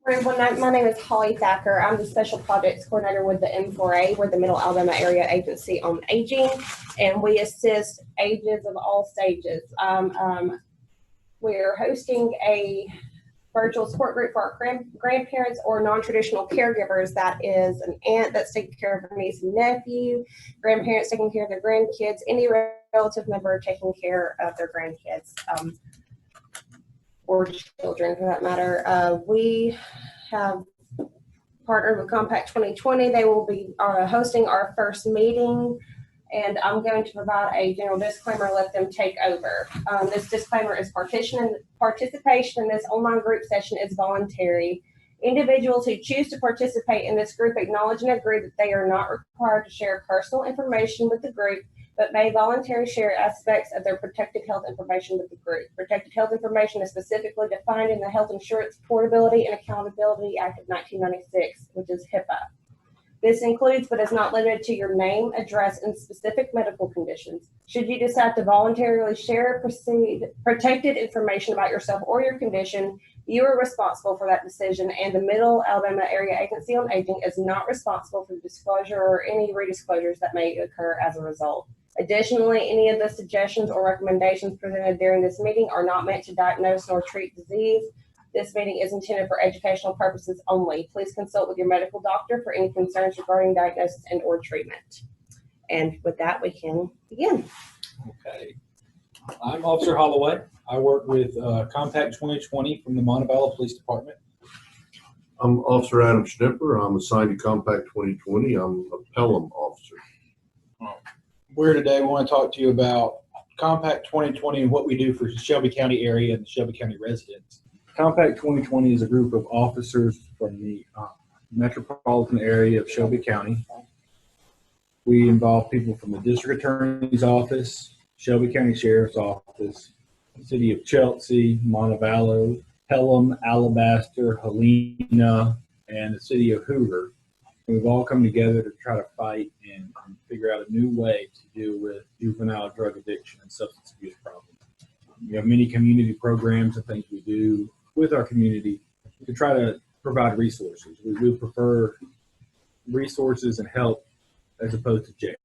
My name is Holly Thacker. I'm the Special Projects Coordinator with the M4A. We're the Middle Alabama Area Agency on Aging, and we assist ages of all stages. We're hosting a virtual support group for our grandparents or non-traditional caregivers. That is an aunt that's taking care of her niece and nephew, grandparents taking care of their grandkids, any relative member taking care of their grandkids. Or children for that matter. We have partnered with Compact2020. They will be hosting our first meeting, and I'm going to provide a general disclaimer, let them take over. This disclaimer is participation in this online group session is voluntary. Individuals who choose to participate in this group acknowledge and agree that they are not required to share personal information with the group, but may voluntarily share aspects of their protected health information with the group. Protected health information is specifically defined in the Health Insurance Portability and Accountability Act of 1996, which is HIPAA. This includes, but is not limited to, your name, address, and specific medical conditions. Should you decide to voluntarily share protected information about yourself or your condition, you are responsible for that decision, and the Middle Alabama Area Agency on Aging is not responsible for the disclosure or any redisclosures that may occur as a result. Additionally, any of the suggestions or recommendations presented during this meeting are not meant to diagnose nor treat disease. This meeting is intended for educational purposes only. Please consult with your medical doctor for any concerns regarding diagnosis and or treatment. And with that, we can begin. Okay. I'm Officer Holloway. I work with Compact2020 from the Montebello Police Department. I'm Officer Adam Schnipper. I'm assigned to Compact2020. I'm a Pelham officer. We're today, we want to talk to you about Compact2020 and what we do for the Shelby County area and the Shelby County residents. Compact2020 is a group of officers from the metropolitan area of Shelby County. We involve people from the District Attorney's Office, Shelby County Sheriff's Office, the City of Chelsea, Montebello, Pelham, Alabaster, Helena, and the City of Hoover. And we've all come together to try to fight and figure out a new way to deal with juvenile drug addiction and substance abuse problems. We have many community programs and things we do with our community to try to provide resources. We would prefer resources and help as opposed to jail.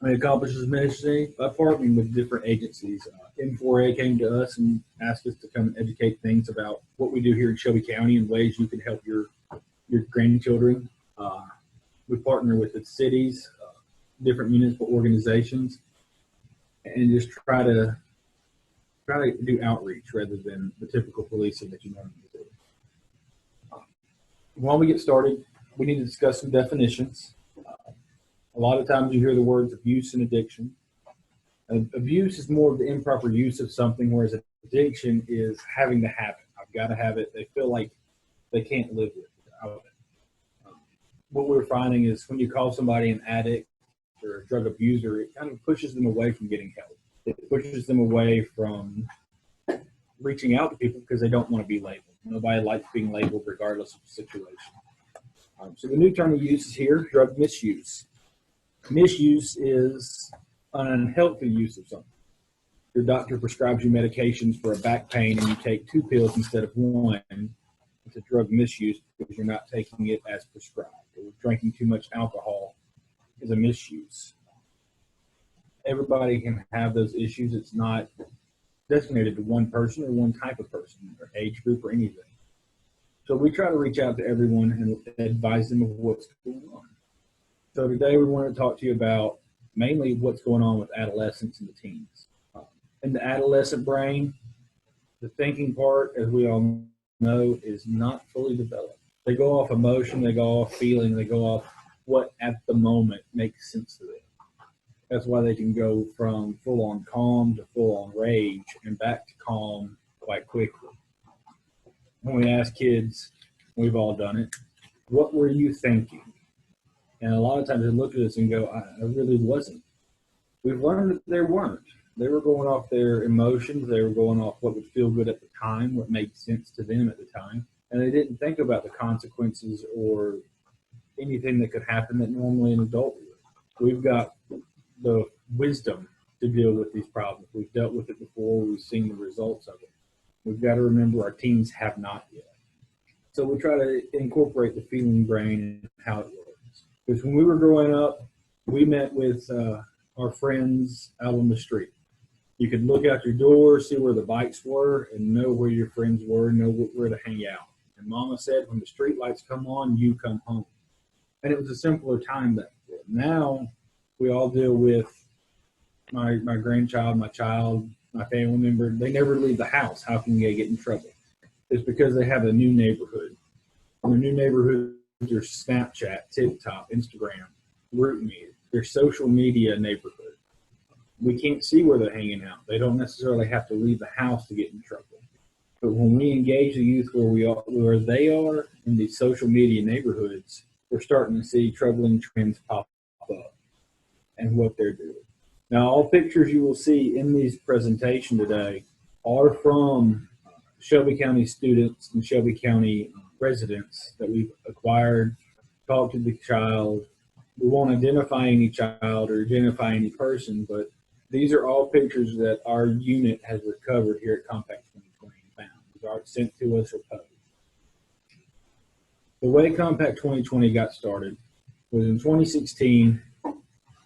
I accomplish this ministry by partnering with different agencies. M4A came to us and asked us to come and educate things about what we do here in Shelby County and ways you can help your grandchildren. We partner with the cities, different municipal organizations, and just try to do outreach rather than the typical policing that you normally do. While we get started, we need to discuss some definitions. A lot of times you hear the words abuse and addiction. Abuse is more of the improper use of something, whereas addiction is having to have it. I've got to have it. They feel like they can't live without it. What we're finding is when you call somebody an addict or a drug abuser, it kind of pushes them away from getting help. It pushes them away from reaching out to people because they don't want to be labeled. Nobody likes being labeled regardless of the situation. So the new term we use is here, drug misuse. Misuse is an unhealthy use of something. Your doctor prescribes you medications for a back pain and you take 2 pills instead of 1. It's a drug misuse because you're not taking it as prescribed. Or drinking too much alcohol is a misuse. Everybody can have those issues. It's not designated to one person or one type of person or age group or anything. So we try to reach out to everyone and advise them of what's going on. So today we want to talk to you about mainly what's going on with adolescents and the teens. In the adolescent brain, the thinking part, as we all know, is not fully developed. They go off emotion, they go off feeling, they go off what at the moment makes sense to them. That's why they can go from full-on calm to full-on rage and back to calm quite quickly. When we ask kids, we've all done it, what were you thinking? And a lot of times they look at us and go, I really wasn't. We've learned that they weren't. They were going off their emotions. They were going off what would feel good at the time, what made sense to them at the time. And they didn't think about the consequences or anything that could happen that normally an adult would. We've got the wisdom to deal with these problems. We've dealt with it before. We've seen the results of it. We've got to remember our teens have not yet. So we try to incorporate the feeling brain and how it works. Because when we were growing up, we met with our friends out on the street. You could look out your door, see where the bikes were, and know where your friends were, know where to hang out. And Mama said, when the street lights come on, you come home. And it was a simpler time back then. Now we all deal with my grandchild, my child, my family member. They never leave the house. How can they get in trouble? It's because they have a new neighborhood. And their new neighborhoods are Snapchat, TikTok, Instagram, GroupMe. Their social media neighborhood. We can't see where they're hanging out. They don't necessarily have to leave the house to get in trouble. But when we engage the youth where they are in these social media neighborhoods, we're starting to see troubling trends pop up and what they're doing. Now, all pictures you will see in this presentation today are from Shelby County students and Shelby County residents that we've acquired, talked to the child. We won't identify any child or identify any person, but these are all pictures that our unit has recovered here at Compact 2020 and found. These aren't sent to us or posted. The way Compact 2020 got started was in 2016,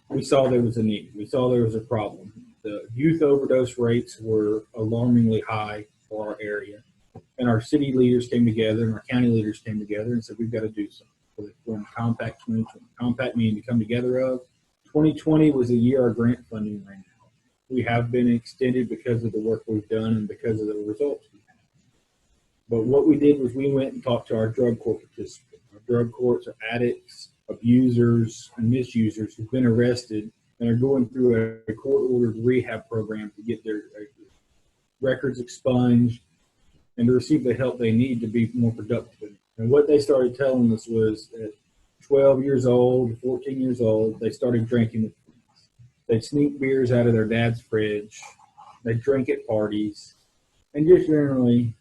we saw there was a need. We saw there was a problem. The youth overdose rates were alarmingly high for our area. And our city leaders came together and our county leaders came together and said, we've got to do something. So they formed Compact 2020. Compact meaning to come together of. 2020 was the year our grant funding ran out. We have been extended because of the work we've done and because of the results we've had. But what we did was we went and talked to our drug court participants. Our drug courts are addicts, abusers, and misusers who've been arrested and are going through a court-ordered rehab program to get their records expunged and to receive the help they need to be more productive. And what they started telling us was at 12 years old, 14 years old, they started drinking with friends. They'd sneak beers out of their dad's fridge. They'd drink at parties and just generally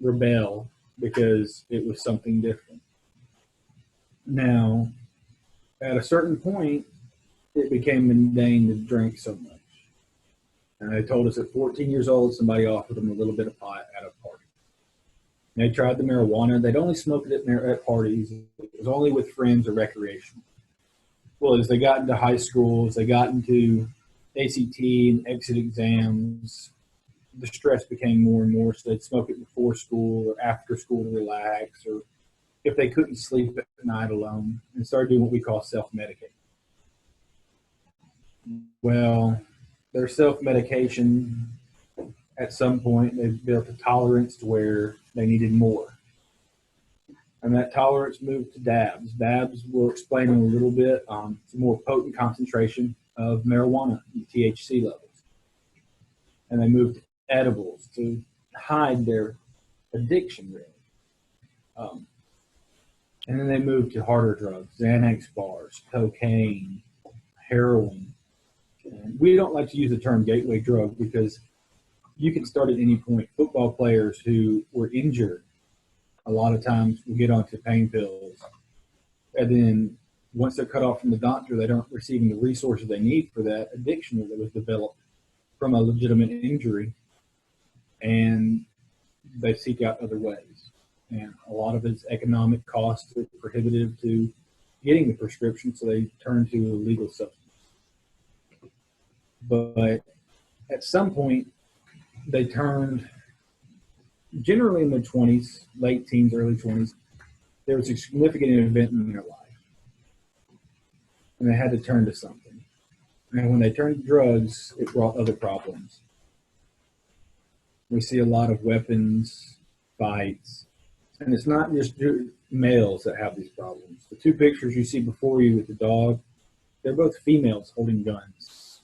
rebel because it was something different. Now, at a certain point, it became mundane to drink so much. And they told us at 14 years old, somebody offered them a little bit of pot at a party. They tried the marijuana. They'd only smoked it at parties. It was only with friends or recreation. Well, as they got into high school, as they got into ACT and exit exams, the stress became more and more. So they'd smoke it before school or after school to relax, or if they couldn't sleep at night alone, and started doing what we call self-medicating. Well, their self-medication, at some point, they built a tolerance to where they needed more. And that tolerance moved to dabs. Dabs, we'll explain in a little bit. It's a more potent concentration of marijuana, the THC levels. And they moved to edibles to hide their addiction, really. And then they moved to harder drugs, Xanax bars, cocaine, heroin. And we don't like to use the term gateway drug because you can start at any point. Football players who were injured a lot of times will get onto pain pills. And then once they're cut off from the doctor, they don't receiving the resources they need for that addiction that was developed from a legitimate injury. And they seek out other ways. And a lot of it's economic costs are prohibitive to getting the prescription, so they turn to a legal substance. But at some point, they turned, generally in their 20s, late teens, early 20s, there was a significant event in their life. And they had to turn to something. And when they turned to drugs, it brought other problems. We see a lot of weapons, fights, and it's not just males that have these problems. The two pictures you see before you with the dog, they're both females holding guns.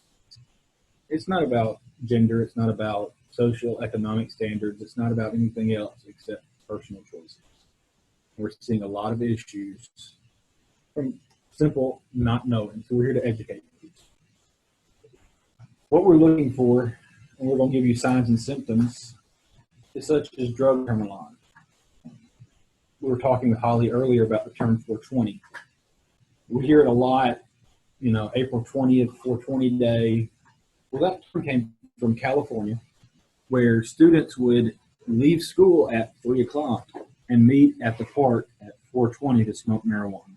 It's not about gender. It's not about social economic standards. It's not about anything else except personal choices. We're seeing a lot of issues from simple not knowing. So we're here to educate people. What we're looking for, and we're going to give you signs and symptoms, is such as drug terminology. We were talking with Holly earlier about the term 420. We hear it a lot, April 20th, 420 day. Well, that term came from California, where students would leave school at 3 o'clock and meet at the park at 4:20 to smoke marijuana.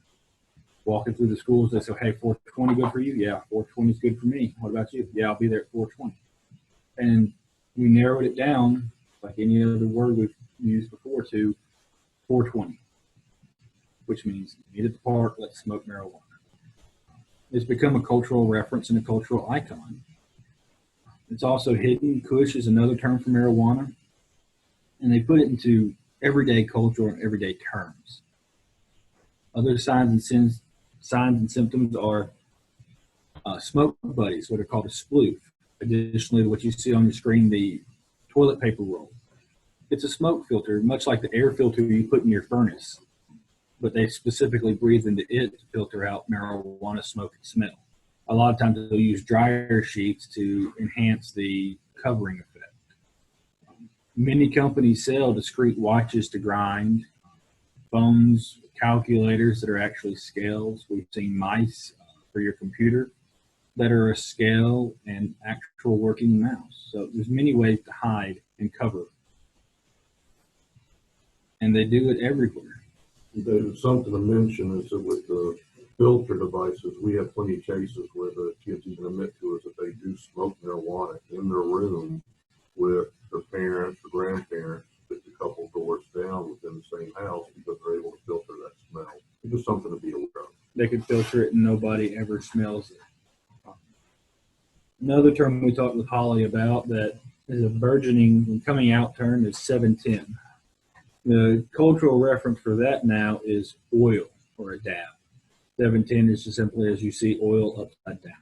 Walking through the schools, they say, hey, 4:20 good for you? Yeah, 4:20 is good for me. What about you? Yeah, I'll be there at 4:20. And we narrowed it down, like any other word we've used before, to 4:20, which means meet at the park, let's smoke marijuana. It's become a cultural reference and a cultural icon. It's also hidden. Kush is another term for marijuana, and they put it into everyday cultural and everyday terms. Other signs and symptoms are smoke buddies, what are called a sploof. Additionally to what you see on your screen, the toilet paper roll. It's a smoke filter, much like the air filter you put in your furnace, but they specifically breathe into it to filter out marijuana smoke and smell. A lot of times they'll use dryer sheets to enhance the covering effect. Many companies sell discrete watches to grind, phones, calculators that are actually scales. We've seen mice for your computer that are a scale and actual working mouse. So there's many ways to hide and cover. And they do it everywhere. There's something to mention is that with the filter devices, we have plenty of cases where the kids even admit to us that they do smoke marijuana in their room with their parents or grandparents just a couple doors down within the same house because they're able to filter that smell. It's just something to be aware of. They could filter it and nobody ever smells it. Another term we talked with Holly about that is a burgeoning and coming out term is 710. The cultural reference for that now is oil or a dab. 710 is just simply as you see oil upside down.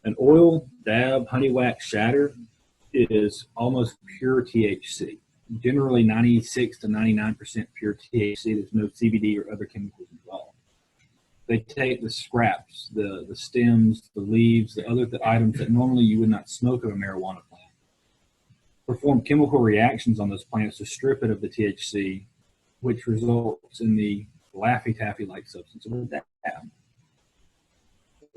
An oil, dab, honey wax, shatter is almost pure THC. Generally 96 to 99% pure THC. There's no CBD or other chemicals involved. They take the scraps, the stems, the leaves, the other items that normally you would not smoke of a marijuana plant, perform chemical reactions on those plants to strip it of the THC, which results in the Laffy Taffy-like substance of a dab.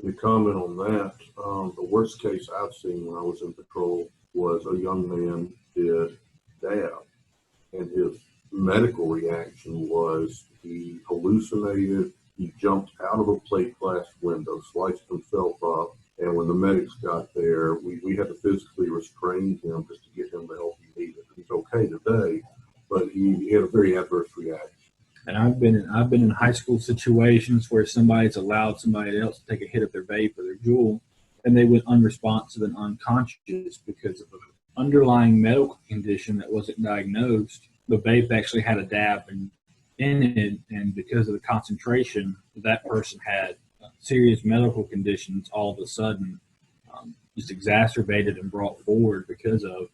To comment on that, the worst case I've seen when I was in patrol was a young man did dab, and his medical reaction was he hallucinated. He jumped out of a plate glass window, sliced himself up, and when the medics got there, we had to physically restrain him just to get him the help he needed. He's okay today, but he had a very adverse reaction. And I've been in high school situations where somebody's allowed somebody else to take a hit of their vape or their Juul, and they went unresponsive and unconscious because of an underlying medical condition that wasn't diagnosed. The vape actually had a dab in it, and because of the concentration, that person had serious medical conditions all of a sudden just exacerbated and brought forward because of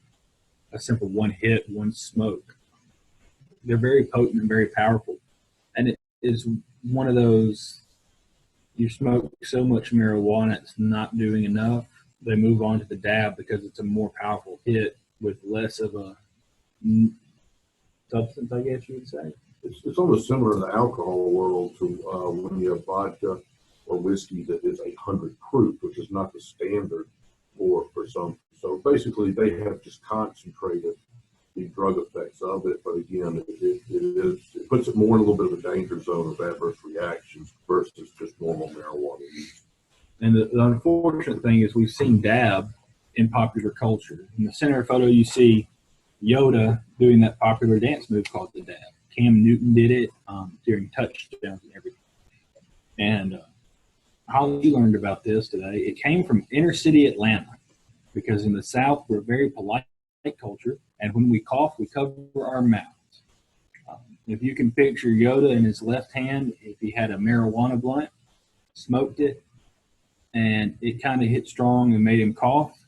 a simple one hit, one smoke. They're very potent and very powerful. And it is one of those, you smoke so much marijuana, it's not doing enough. They move on to the dab because it's a more powerful hit with less of a substance, I guess you would say. It's almost similar in the alcohol world to when you have vodka or whiskey that is 100 proof, which is not the standard for some. So basically, they have just concentrated the drug effects of it, but again, it puts it more in a little bit of a danger zone of adverse reactions versus just normal marijuana use. And the unfortunate thing is we've seen dab in popular culture. In the center photo, you see Yoda doing that popular dance move called the dab. Cam Newton did it during touchdowns and everything. And Holly learned about this today. It came from inner city Atlanta because in the South, we're a very polite culture. And when we cough, we cover our mouths. If you can picture Yoda in his left hand, if he had a marijuana blunt, smoked it, and it kind of hit strong and made him cough.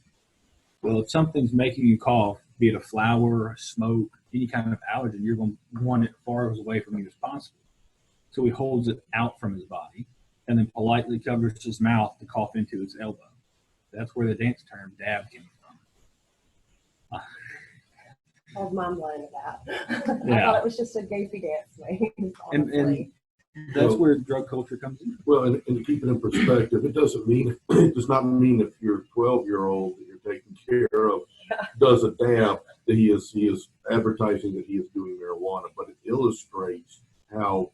Well, if something's making you cough, be it a flower, a smoke, any kind of allergen, you're going to want it far as away from you as possible. So he holds it out from his body and then politely covers his mouth to cough into his elbow. That's where the dance term dab came from. I was mind blown at that. I Yeah. thought it was just a goofy dance name. And that's where drug culture comes in. Well, and to keep it in perspective, it does not mean if your 12-year-old that you're taking care of does a dab he is advertising that he is doing marijuana, but it illustrates how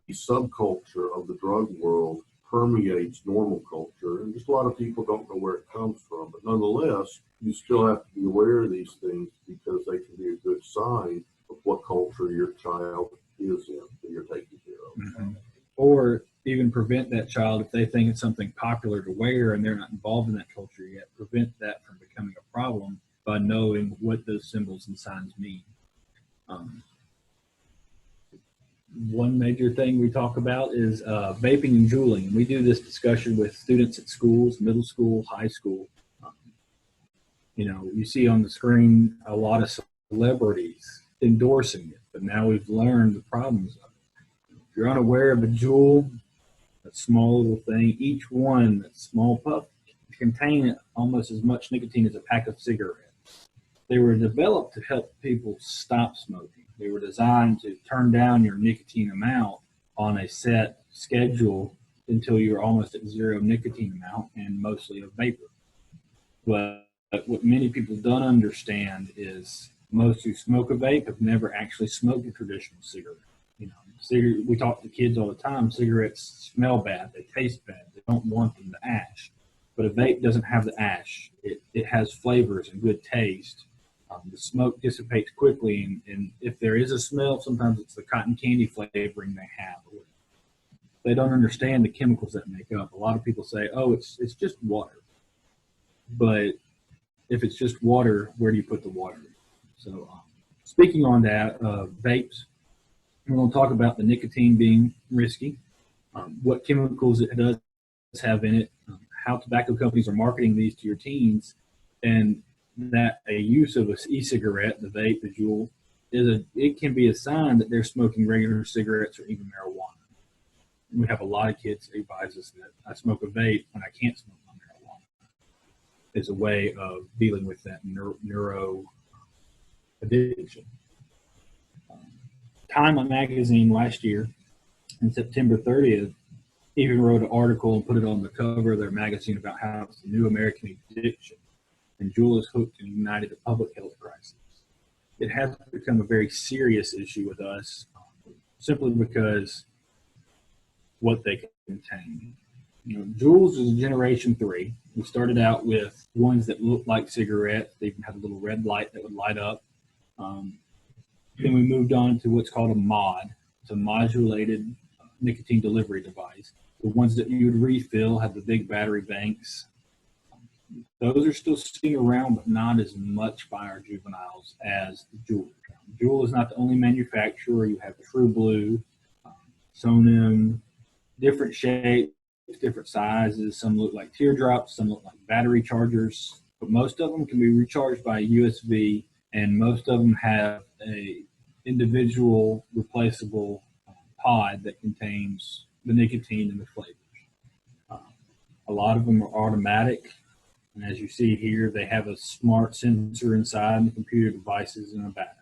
the subculture of the drug world permeates normal culture, and just a lot of people don't know where it comes from. But nonetheless, you still have to be aware of these things because they can be a good sign of what culture your child is in that you're taking care of. Mm-hmm. Or even prevent that child if they think it's something popular to wear and they're not involved in that culture yet. Prevent that from becoming a problem by knowing what those symbols and signs mean. One major thing we talk about is vaping and juuling. We do this discussion with students at schools, middle school, high school. You see on the screen a lot of celebrities endorsing it, but now we've learned the problems of it. If you're unaware of a Juul, a small little thing, each one, that small puff, can contain almost as much nicotine as a pack of cigarettes. They were developed to help people stop smoking. They were designed to turn down your nicotine amount on a set schedule until you're almost at zero nicotine amount and mostly a vapor. But what many people don't understand is most who smoke a vape have never actually smoked a traditional cigarette. We talk to kids all the time. Cigarettes smell bad. They taste bad. They don't want them to ash. But a vape doesn't have the ash. It has flavors and good taste. The smoke dissipates quickly, and if there is a smell, sometimes it's the cotton candy flavoring they have. They don't understand the chemicals that make up. A lot of people say, "Oh, it's just water," but if it's just water, where do you put the water? So, speaking on that, vapes, we're going to talk about the nicotine being risky, what chemicals it does have in it, how tobacco companies are marketing these to your teens, and that a use of an e-cigarette, the vape, the Juul, it can be a sign that they're smoking regular cigarettes or even marijuana. And we have a lot of kids that advise us that I smoke a vape when I can't smoke my marijuana. It's a way of dealing with that neuro addiction. Time magazine last year, on September 30th, even wrote an article and put it on the cover of their magazine about how it's the new American addiction. And Juul is hooked and united the public health crisis. It has become a very serious issue with us simply because what they contain. Juuls is generation 3. We started out with ones that looked like cigarettes. They even had a little red light that would light up. Then we moved on to what's called a mod. It's a modulated nicotine delivery device. The ones that you would refill have the big battery banks. Those are still seen around, but not as much by our juveniles as the Juul. Juul is not the only manufacturer. You have True Blue, Sonim, different shapes, different sizes. Some look like teardrops, some look like battery chargers, but most of them can be recharged by USB, and most of them have a individual replaceable pod that contains the nicotine and the flavors. A lot of them are automatic. And as you see here, they have a smart sensor inside and computer devices and a battery.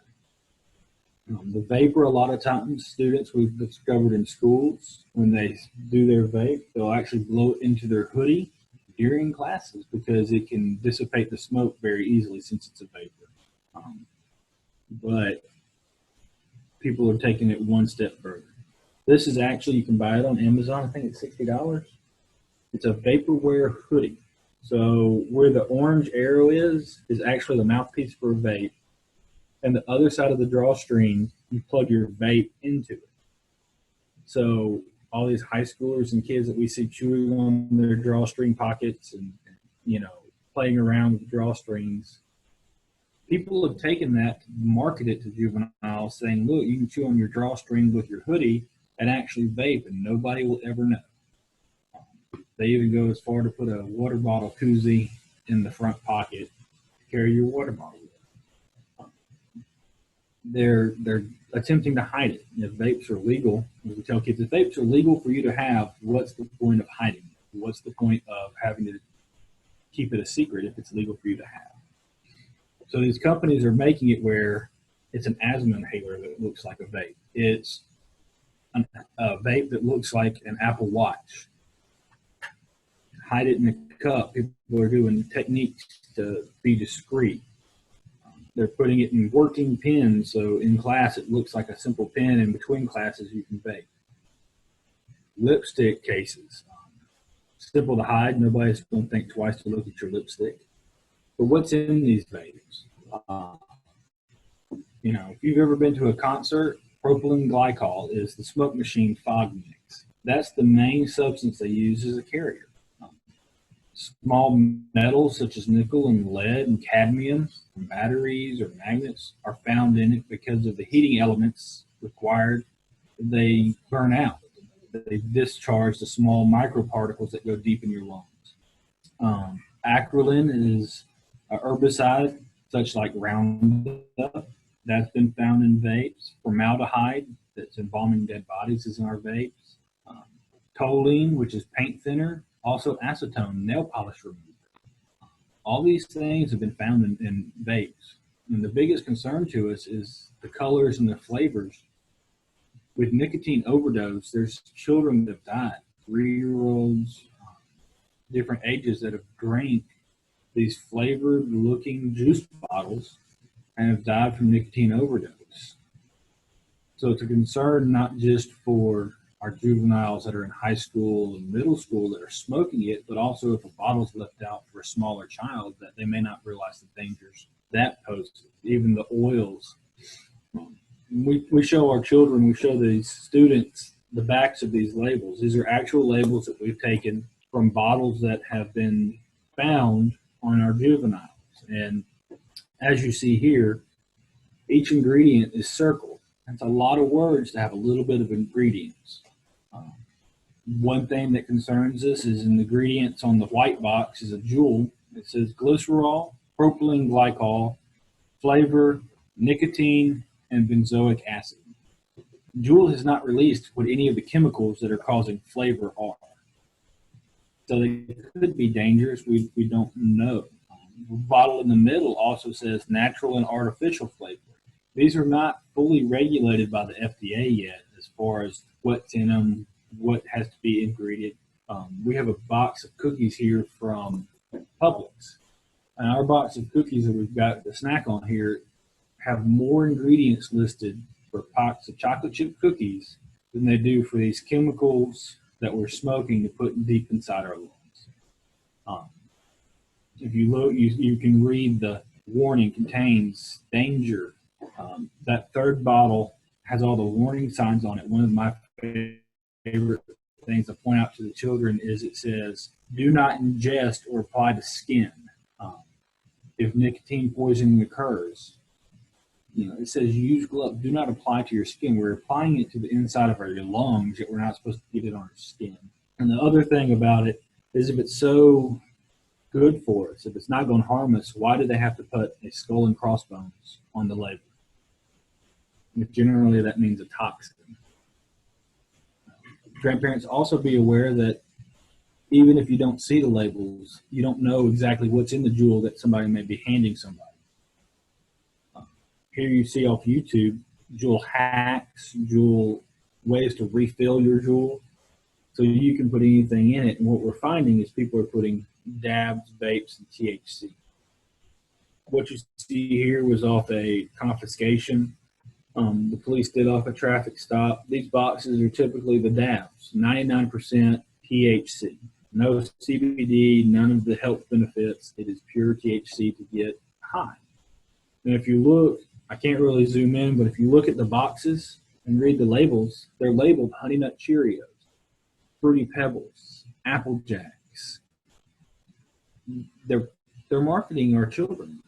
The vapor, a lot of times, students we've discovered in schools, when they do their vape, they'll actually blow it into their hoodie during classes because it can dissipate the smoke very easily since it's a vapor. But people are taking it one step further. This is actually, you can buy it on Amazon. I think it's $60. It's a vaporware hoodie. So where the orange arrow is actually the mouthpiece for a vape. And the other side of the drawstring, you plug your vape into it. So all these high schoolers and kids that we see chewing on their drawstring pockets and playing around with drawstrings, people have taken that to market it to juveniles, saying, look, you can chew on your drawstring with your hoodie and actually vape, and nobody will ever know. They even go as far to put a water bottle koozie in the front pocket to carry your water bottle with. They're attempting to hide it. If vapes are legal, as we tell kids, if vapes are legal for you to have, what's the point of hiding it? What's the point of having to keep it a secret if it's legal for you to have? So these companies are making it where it's an asthma inhaler that looks like a vape. It's a vape that looks like an Apple Watch. Hide it in a cup. People are doing techniques to be discreet. They're putting it in working pens, so in class it looks like a simple pen, and between classes you can vape. Lipstick cases. Simple to hide. Nobody's going to think twice to look at your lipstick. But what's in these vapes? If you've ever been to a concert, propylene glycol is the smoke machine fog mix. That's the main substance they use as a carrier. Small metals such as nickel and lead and cadmium from batteries or magnets are found in it because of the heating elements required. They burn out. They discharge the small microparticles that go deep in your lungs. Acrolein is a herbicide, such like Roundup, that's been found in vapes. Formaldehyde, that's embalming dead bodies, is in our vapes. Toluene, which is paint thinner. Also acetone, nail polish remover. All these things have been found in vapes. And the biggest concern to us is the colors and the flavors. With nicotine overdose, there's children that have died, 3-year-olds, different ages that have drank these flavored looking juice bottles and have died from nicotine overdose. So it's a concern not just for our juveniles that are in high school and middle school that are smoking it, but also if a bottle's left out for a smaller child that they may not realize the dangers that poses, even the oils. We show our children, we show these students the backs of these labels. These are actual labels that we've taken from bottles that have been found on our juveniles. And as you see here, each ingredient is circled. That's a lot of words to have a little bit of ingredients. One thing that concerns us is in the ingredients on the white box is a jewel. It says glycerol, propylene glycol, flavor, nicotine, and benzoic acid. Jewel has not released what any of the chemicals that are causing flavor are. So they could be dangerous. We don't know. The bottle in the middle also says natural and artificial flavor. These are not fully regulated by the FDA yet as far as what's in them, what has to be ingredient. We have a box of cookies here from Publix. And our box of cookies that we've got the snack on here have more ingredients listed for box of chocolate chip cookies than they do for these chemicals that we're smoking to put deep inside our lungs. If you look, you can read the warning contains danger. That third bottle has all the warning signs on it. One of my favorite things to point out to the children is it says, do not ingest or apply to skin. If nicotine poisoning occurs, it says use gloves, do not apply to your skin. We're applying it to the inside of your lungs, yet we're not supposed to get it on our skin. And the other thing about it is if it's so good for us, if it's not going to harm us, why do they have to put a skull and crossbones on the label? If generally that means a toxin. Grandparents also be aware that even if you don't see the labels, you don't know exactly what's in the jewel that somebody may be handing somebody. Here you see off YouTube, jewel hacks, jewel ways to refill your jewel. So you can put anything in it. And what we're finding is people are putting dabs, vapes, and THC. What you see here was off a confiscation. The police did off a traffic stop. These boxes are typically the dabs, 99% THC. No CBD, none of the health benefits. It is pure THC to get high. And if you look, I can't really zoom in, but if you look at the boxes and read the labels, they're labeled Honey Nut Cheerios, Fruity Pebbles, Apple Jacks. They're marketing our children.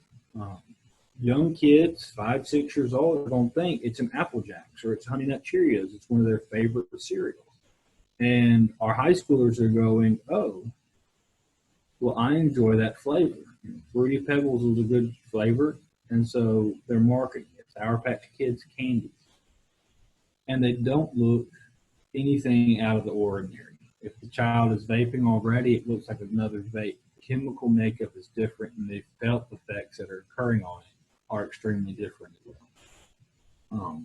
Young kids, 5, 6 years old, are going to think it's an Apple Jacks or it's Honey Nut Cheerios. It's one of their favorite cereals. And our high schoolers are going, oh, well, I enjoy that flavor. Fruity Pebbles was a good flavor, and so they're marketing it. Sour Patch Kids candies. And they don't look anything out of the ordinary. If the child is vaping already, it looks like another vape. Chemical makeup is different, and the felt effects that are occurring on it are extremely different as well.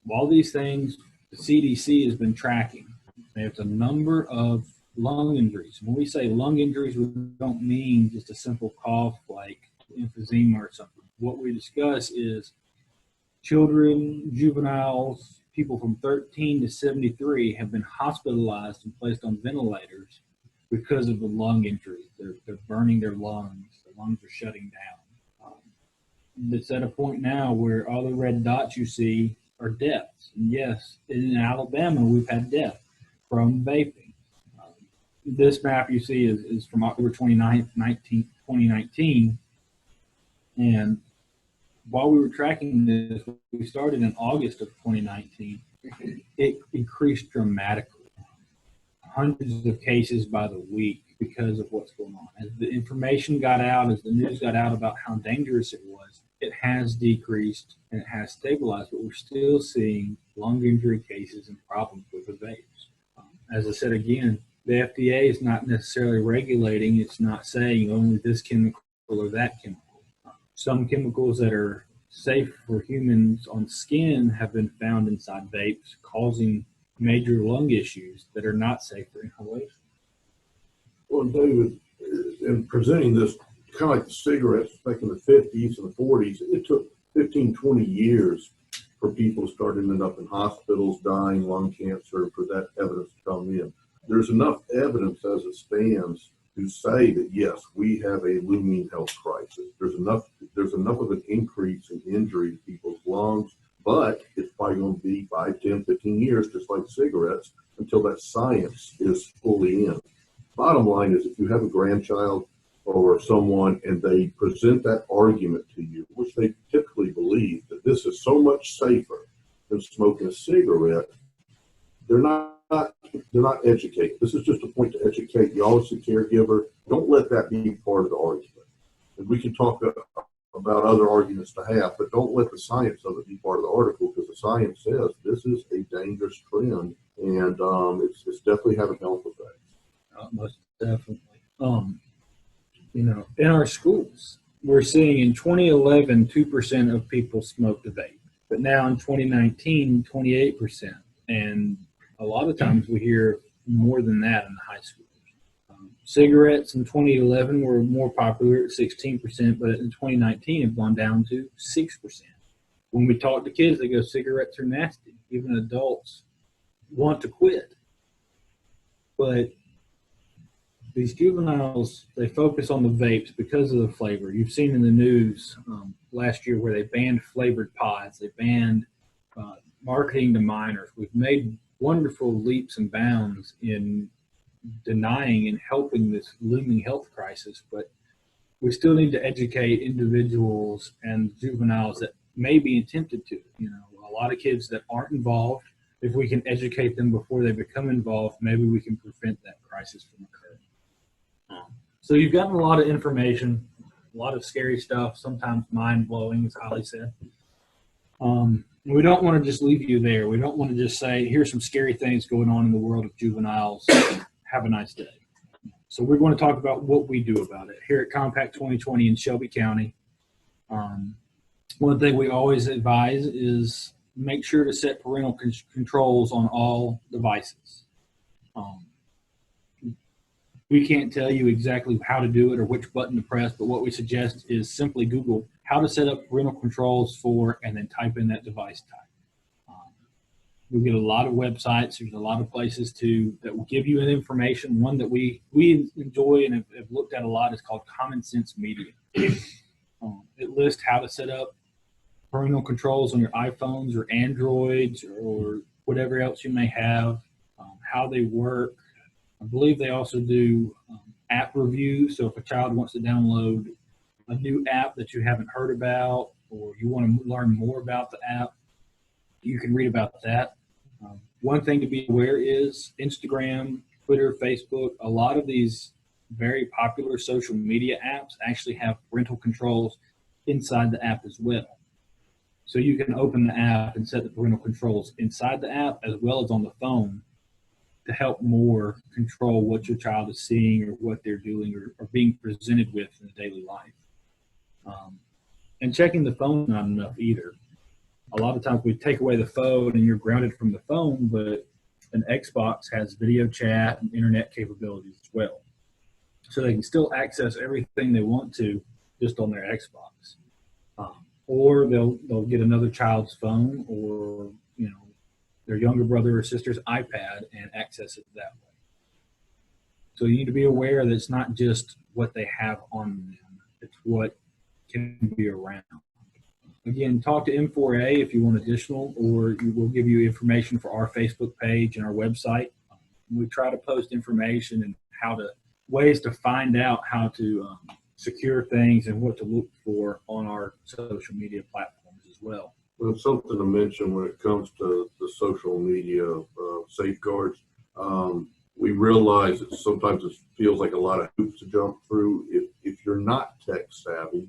All these things, the CDC has been tracking. There's a number of lung injuries. When we say lung injuries, we don't mean just a simple cough like emphysema or something. What we discuss is children, juveniles, people from 13 to 73 have been hospitalized and placed on ventilators because of the lung injury. They're burning their lungs. The lungs are shutting down. It's at a point now where all the red dots you see are deaths. And yes, in Alabama, we've had death from vaping. This map you see is from October 29th, 2019. And while we were tracking this, we started in August of 2019. It increased dramatically. Hundreds of cases by the week because of what's going on. As the information got out, as the news got out about how dangerous it was, it has decreased and it has stabilized, but we're still seeing lung injury cases and problems with the vapes. As I said again, the FDA is not necessarily regulating, it's not saying only this chemical or that chemical. Some chemicals that are safe for humans on skin have been found inside vapes, causing major lung issues that are not safe for inhalation. Well, David, in presenting this, kind of like the cigarettes back in the 50s and the 40s, it took 15, 20 years for people to start ending up in hospitals, dying, lung cancer, for that evidence to come in. There's enough evidence as it stands to say that, yes, we have a looming health crisis. There's enough of an increase in injury to people's lungs, but it's probably going to be 5, 10, 15 years, just like cigarettes, until that science is fully in. Bottom line is, if you have a grandchild or someone and they present that argument to you, which they typically believe that this is so much safer than smoking a cigarette, they're not educated. This is just a point to educate you. Always a caregiver. Don't let that be part of the argument. And we can talk about other arguments to have, but don't let the science of it be part of the article, because the science says this is a dangerous trend, and it's definitely having health effects. Most definitely. In our schools, we're seeing in 2011, 2% of people smoked a vape, but now in 2019, 28%. And a lot of times we hear more than that in the high schools. Cigarettes in 2011 were more popular at 16%, but in 2019 have gone down to 6%. When we talk to kids, they go, cigarettes are nasty. Even adults want to quit. But these juveniles, they focus on the vapes because of the flavor. You've seen in the news last year where they banned flavored pods. They banned marketing to minors. We've made wonderful leaps and bounds in denying and helping this looming health crisis, but we still need to educate individuals and juveniles that may be tempted to. A lot of kids that aren't involved, if we can educate them before they become involved, maybe we can prevent that crisis from occurring. So you've gotten a lot of information, a lot of scary stuff, sometimes mind-blowing, as Holly said. We don't want to just leave you there. We don't want to just say, here's some scary things going on in the world of juveniles. Have a nice day. So we're going to talk about what we do about it here at Compact 2020 in Shelby County. One thing we always advise is make sure to set parental controls on all devices. We can't tell you exactly how to do it or which button to press, but what we suggest is simply Google how to set up parental controls for, and then type in that device type. We get a lot of websites. There's a lot of places that will give you an information. One that we enjoy and have looked at a lot is called Common Sense Media. It lists how to set up parental controls on your iPhones or Androids or whatever else you may have, how they work. I believe they also do app reviews. So if a child wants to download a new app that you haven't heard about, or you want to learn more about the app, you can read about that. One thing to be aware is Instagram, Twitter, Facebook, a lot of these very popular social media apps actually have parental controls inside the app as well. So you can open the app and set the parental controls inside the app as well as on the phone to help more control what your child is seeing or what they're doing or being presented with in daily life. And checking the phone is not enough either. A lot of times we take away the phone and you're grounded from the phone, but an Xbox has video chat and internet capabilities as well. So they can still access everything they want to, just on their Xbox. Or they'll get another child's phone, or their younger brother or sister's iPad and access it that way. So you need to be aware that it's not just what they have on them, it's what can be around. Again, talk to M4A if you want additional, or we'll give you information for our Facebook page and our website. We try to post information and ways to find out how to secure things and what to look for on our social media platforms as well. Well, something to mention when it comes to the social media safeguards. We realize that sometimes it feels like a lot of hoops to jump through. If you're not tech savvy,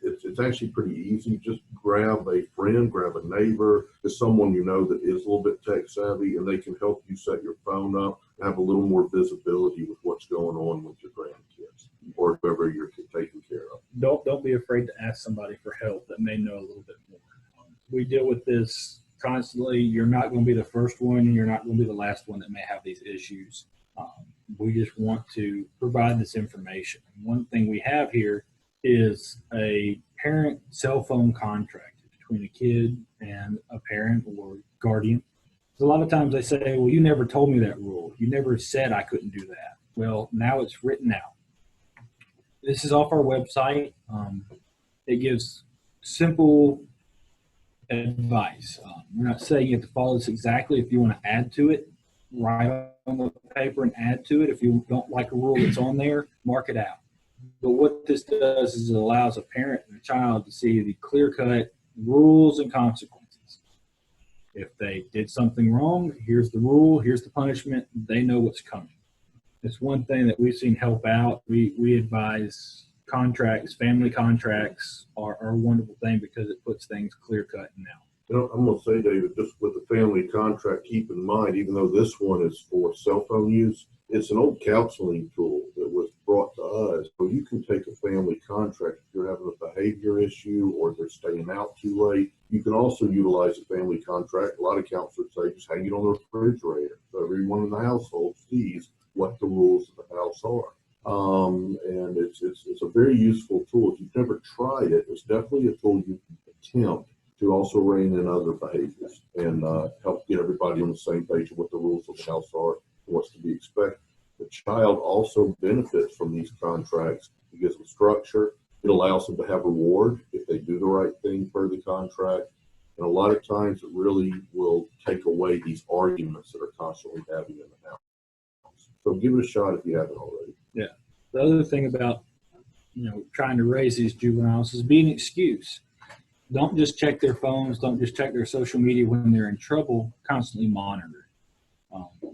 it's actually pretty easy. Just grab a friend, grab a neighbor, just someone you know that is a little bit tech savvy, and they can help you set your phone up, have a little more visibility with what's going on with your grandkids or whoever you're taking care of. Don't be afraid to ask somebody for help that may know a little bit more. We deal with this constantly. You're not going to be the first one, and you're not going to be the last one that may have these issues. We just want to provide this information. One thing we have here is a parent cell phone contract between a kid and a parent or guardian. A lot of times they say, well, you never told me that rule. You never said I couldn't do that. Well, now it's written out. This is off our website. It gives simple advice. We're not saying you have to follow this exactly. If you want to add to it, write on the paper and add to it. If you don't like a rule that's on there, mark it out. But what this does is it allows a parent and a child to see the clear-cut rules and consequences. If they did something wrong, here's the rule, here's the punishment. They know what's coming. It's one thing that we've seen help out. We advise contracts, family contracts are a wonderful thing because it puts things clear-cut now. I'm going to say, David, just with the family contract, keep in mind, even though this one is for cell phone use, it's an old counseling tool that was brought to us. So you can take a family contract if you're having a behavior issue or they're staying out too late. You can also utilize a family contract. A lot of counselors say just hang it on the refrigerator so everyone in the household sees what the rules of the house are. And it's a very useful tool. If you've never tried it, it's definitely a tool you can attempt to also rein in other behaviors and help get everybody on the same page of what the rules of the house are and what's to be expected. The child also benefits from these contracts. It gives them structure. It allows them to have reward if they do the right thing per the contract. And a lot of times it really will take away these arguments that are constantly having in the house. So give it a shot if you haven't already. Yeah. The other thing about, trying to raise these juveniles is be an excuse. Don't just check their phones. Don't just check their social media when they're in trouble. Constantly monitor.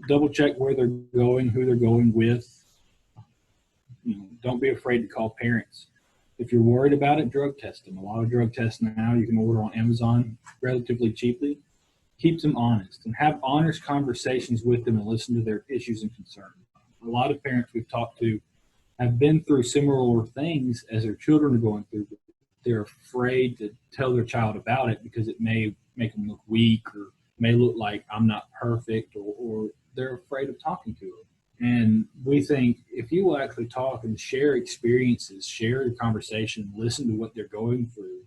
Double check where they're going, who they're going with. Don't be afraid to call parents. If you're worried about it, drug test them. A lot of drug tests now you can order on Amazon relatively cheaply. Keep them honest and have honest conversations with them and listen to their issues and concerns. A lot of parents we've talked to have been through similar things as their children are going through. They're afraid to tell their child about it because it may make them look weak or may look like I'm not perfect, or they're afraid of talking to them. And we think if you will actually talk and share experiences, share your conversation, listen to what they're going through.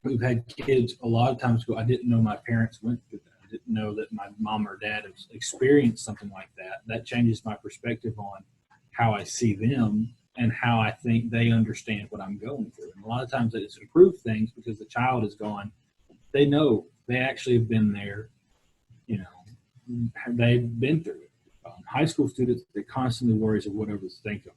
We've had kids a lot of times go, I didn't know my parents went through that. I didn't know that my mom or dad has experienced something like that. That changes my perspective on how I see them and how I think they understand what I'm going through. And a lot of times it's improved things because the child is gone. They know, they actually have been there, they've been through it. High school students, they constantly worries of what others think of them.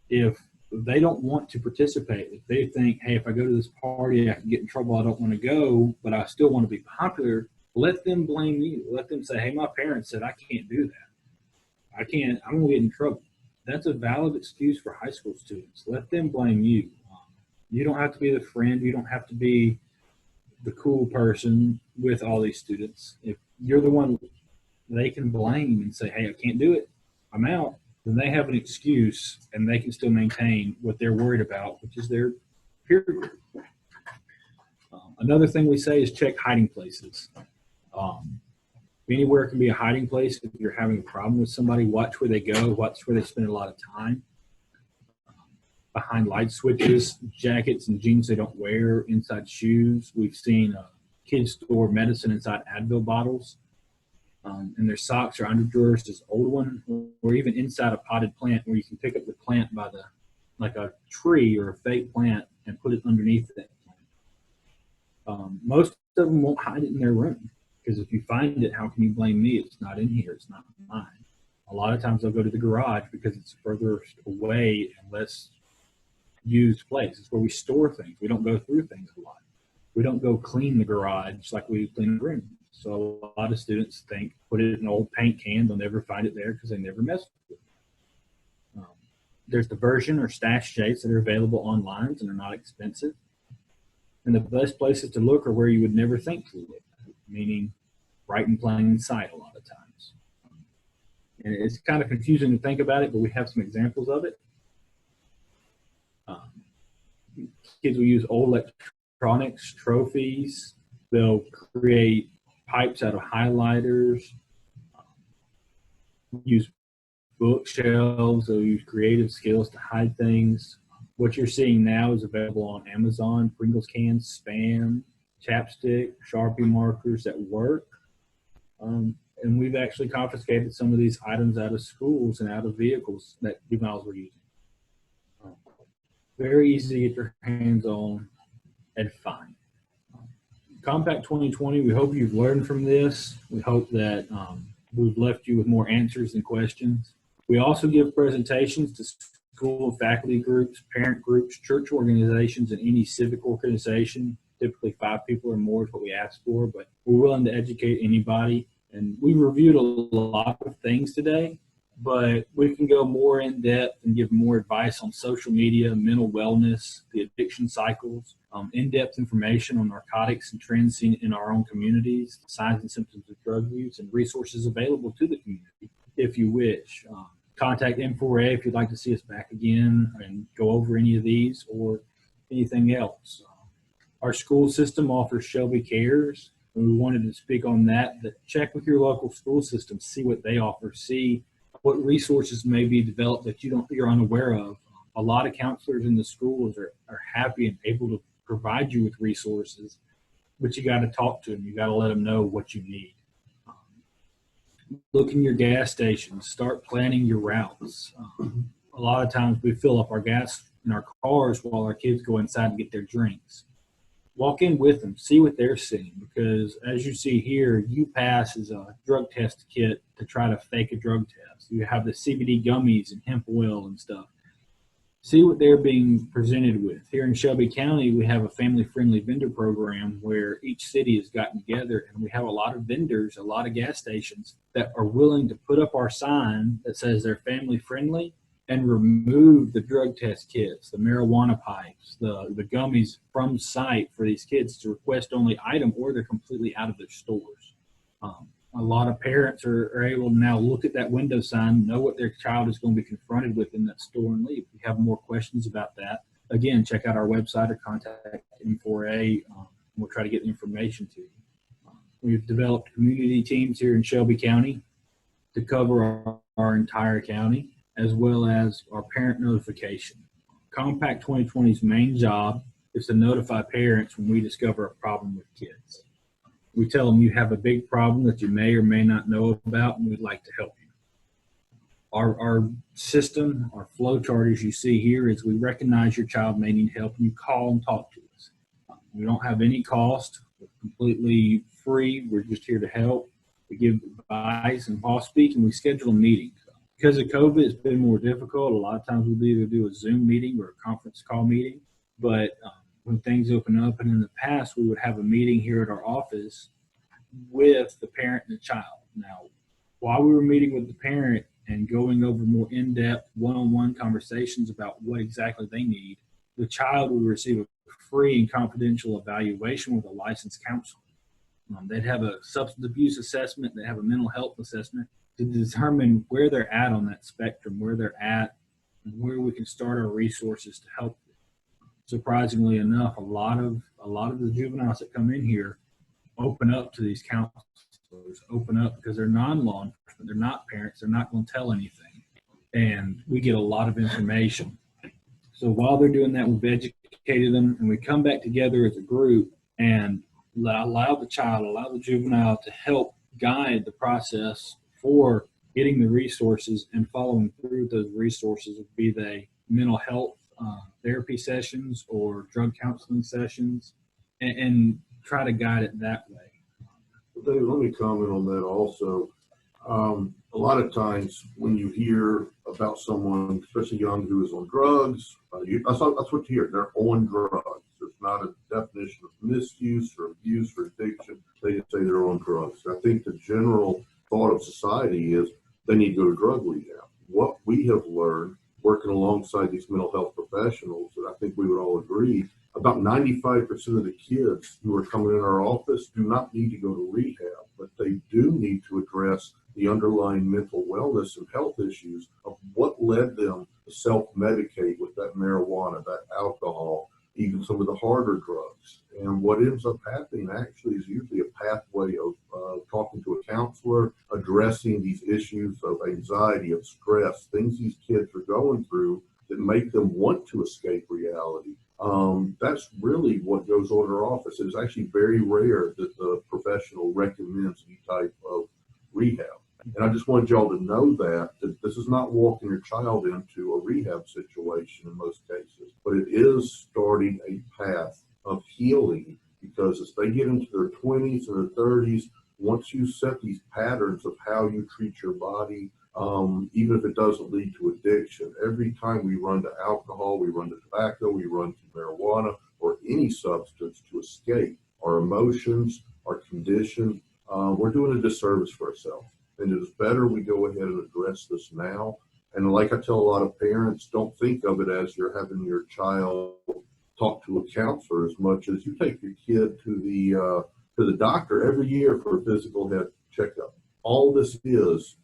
If they don't want to participate, if they think, hey, if I go to this party, I can get in trouble, I don't want to go, but I still want to be popular, let them blame you. Let them say, hey, my parents said I can't do that. I'm going to get in trouble. That's a valid excuse for high school students. Let them blame you. You don't have to be the friend. You don't have to be the cool person with all these students. If you're the one they can blame and say, hey, I can't do it, I'm out, then they have an excuse and they can still maintain what they're worried about, which is their peer group. Another thing we say is check hiding places. Anywhere can be a hiding place. If you're having a problem with somebody, watch where they go, watch where they spend a lot of time. behind light switches, jackets and jeans they don't wear, inside shoes. We've seen kids store medicine inside Advil bottles. And their socks or underdrawers, this old one, or even inside a potted plant where you can pick up the plant by like a tree or a fake plant and put it underneath that plant. Most of them won't hide it in their room because if you find it, how can you blame me? It's not in here. It's not mine. A lot of times they'll go to the garage because it's further away and less used place. It's where we store things. We don't go through things a lot. We don't go clean the garage like we clean the room. So a lot of students think, put it in an old paint can, they'll never find it there because they never mess with it. There's diversion or stash shapes that are available online and they're not expensive. And the best places to look are where you would never think to look, meaning right in plain sight a lot of times. And it's kind of confusing to think about it, but we have some examples of it. Kids will use old electronics, trophies. They'll create pipes out of highlighters, use bookshelves, they'll use creative skills to hide things. What you're seeing now is available on Amazon, Pringles cans, Spam, chapstick, Sharpie markers that work. And we've actually confiscated some of these items out of schools and out of vehicles that juveniles were using. Very easy to get your hands on and find. Compact2020, we hope you've learned from this. We hope that we've left you with more answers than questions. We also give presentations to school and faculty groups, parent groups, church organizations, and any civic organization. Typically 5 people or more is what we ask for, but we're willing to educate anybody. And we reviewed a lot of things today, but we can go more in depth and give more advice on social media, mental wellness, the addiction cycles, in-depth information on narcotics and trends seen in our own communities, signs and symptoms of drug use, and resources available to the community if you wish. Contact M4A if you'd like to see us back again and go over any of these or anything else. Our school system offers Shelby Cares, and we wanted to speak on that. Check with your local school system, see what they offer, see what resources may be developed that you're unaware of. A lot of counselors in the schools are happy and able to provide you with resources, but you got to talk to them. You got to let them know what you need. Look in your gas stations. Start planning your routes. A lot of times we fill up our gas in our cars while our kids go inside and get their drinks. Walk in with them, see what they're seeing, because as you see here, UPass is a drug test kit to try to fake a drug test. You have the CBD gummies and hemp oil and stuff. See what they're being presented with. Here in Shelby County, we have a family-friendly vendor program where each city has gotten together, and we have a lot of vendors, a lot of gas stations that are willing to put up our sign that says they're family-friendly and remove the drug test kits, the marijuana pipes, the gummies from site for these kids to request only item, or they're completely out of their stores. A lot of parents are able to now look at that window sign, know what their child is going to be confronted with in that store and leave. If you have more questions about that, again, check out our website or contact M4A. We'll try to get the information to you. We've developed community teams here in Shelby County to cover our entire county, as well as our parent notification. Compact2020's main job is to notify parents when we discover a problem with kids. We tell them you have a big problem that you may or may not know about, and we'd like to help you. Our system, our flow chart, as you see here, is we recognize your child may need help, and you call and talk to us. We don't have any cost. We're completely free. We're just here to help. We give advice and boss speak, and we schedule a meeting. Because of COVID, it's been more difficult. A lot of times we'll either do a Zoom meeting or a conference call meeting. But when things open up, and in the past, we would have a meeting here at our office with the parent and the child. Now, while we were meeting with the parent and going over more in-depth one-on-one conversations about what exactly they need, the child would receive a free and confidential evaluation with a licensed counselor. They'd have a substance abuse assessment, they'd have a mental health assessment to determine where they're at on that spectrum, where they're at, and where we can start our resources to help them. Surprisingly enough, a lot of the juveniles that come in here open up to these counselors, open up because they're non-law enforcement, they're not parents, they're not going to tell anything. And we get a lot of information. So while they're doing that, we've educated them, and we come back together as a group and allow the juvenile to help guide the process for getting the resources and following through with those resources, be they mental health therapy sessions or drug counseling sessions, and try to guide it that way. Dave, let me comment on that also. A lot of times when you hear about someone, especially young, who is on drugs, that's what you hear. They're on drugs. There's not a definition of misuse or abuse or addiction. They just say they're on drugs. I think the general thought of society is they need to go to drug rehab. What we have learned working alongside these mental health professionals, and I think we would all agree, about 95% of the kids who are coming in our office do not need to go to rehab, but they do need to address the underlying mental wellness and health issues of what led them to self-medicate with that marijuana, that alcohol, even some of the harder drugs. And what ends up happening actually is usually a pathway of talking to a counselor, addressing these issues of anxiety, of stress, things these kids are going through that make them want to escape reality. That's really what goes on in our office. It is actually very rare that the professional recommends any type of rehab. And I just wanted y'all to know that this is not walking your child into a rehab situation in most cases, but it is starting a path of healing, because as they get into their 20s and their 30s, once you set these patterns of how you treat your body, even if it doesn't lead to addiction, every time we run to alcohol, we run to tobacco, we run to marijuana or any substance to escape our emotions, our condition, we're doing a disservice for ourselves. And it is better we go ahead and address this now. And like I tell a lot of parents, don't think of it as you're having your child talk to a counselor as much as you take your kid to the doctor every year for a physical health checkup. All this is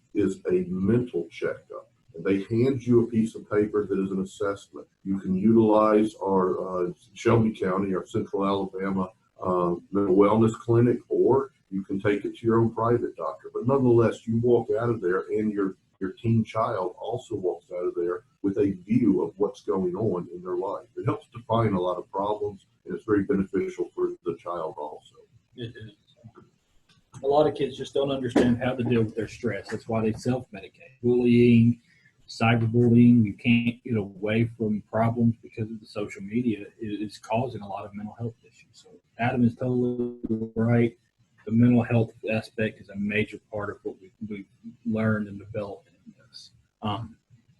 a mental checkup. And they hand you a piece of paper that is an assessment. You can utilize our Shelby County, our Central Alabama mental wellness clinic, or you can take it to your own private doctor. But nonetheless, you walk out of there, and your teen child also walks out of there with a view of what's going on in their life. It helps define a lot of problems, and it's very beneficial for the child also. It is. A lot of kids just don't understand how to deal with their stress. That's why they self-medicate. Bullying, cyberbullying, you can't get away from problems because of the social media. It is causing a lot of mental health issues. So Adam is totally right. The mental health aspect is a major part of what we've learned and developed in this.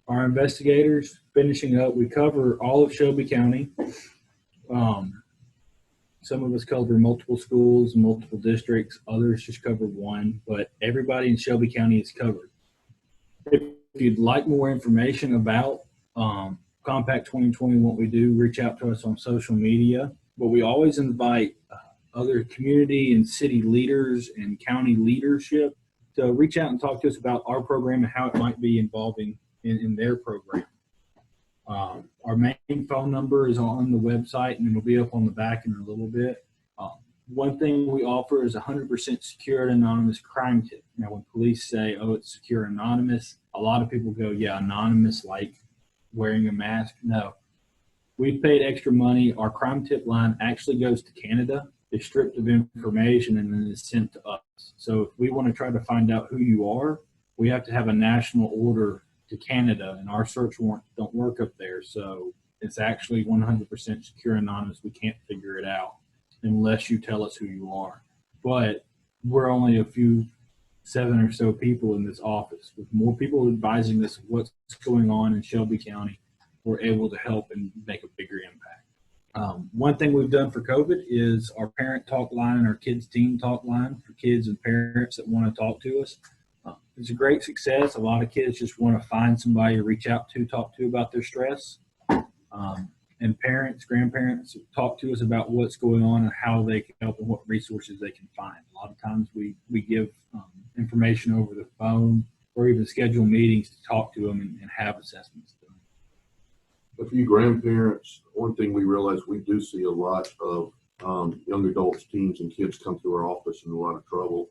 Our investigators, finishing up, we cover all of Shelby County. Some of us cover multiple schools, multiple districts. Others just cover one, but everybody in Shelby County is covered. If you'd like more information about Compact 2020, what we do, reach out to us on social media. But we always invite other community and city leaders and county leadership to reach out and talk to us about our program and how it might be involving in their program. Our main phone number is on the website, and it'll be up on the back in a little bit. One thing we offer is 100% secure and anonymous crime tip. Now, when police say, oh, it's secure anonymous, a lot of people go, yeah, anonymous, like wearing a mask. No. We've paid extra money. Our crime tip line actually goes to Canada. It's stripped of information and then it's sent to us. So if we want to try to find out who you are, we have to have a national order to Canada, and our search warrants don't work up there. So it's actually 100% secure anonymous. We can't figure it out unless you tell us who you are. But we're only a few, 7 or so people in this office. With more people advising us what's going on in Shelby County, we're able to help and make a bigger impact. One thing we've done for COVID is our parent talk line, our kids team talk line for kids and parents that want to talk to us. It's a great success. A lot of kids just want to find somebody to reach out to, talk to about their stress. And parents, grandparents talk to us about what's going on and how they can help and what resources they can find. A lot of times we give information over the phone or even schedule meetings to talk to them and have assessments done. A few grandparents, one thing we realize, we do see a lot of young adults, teens, and kids come to our office in a lot of trouble.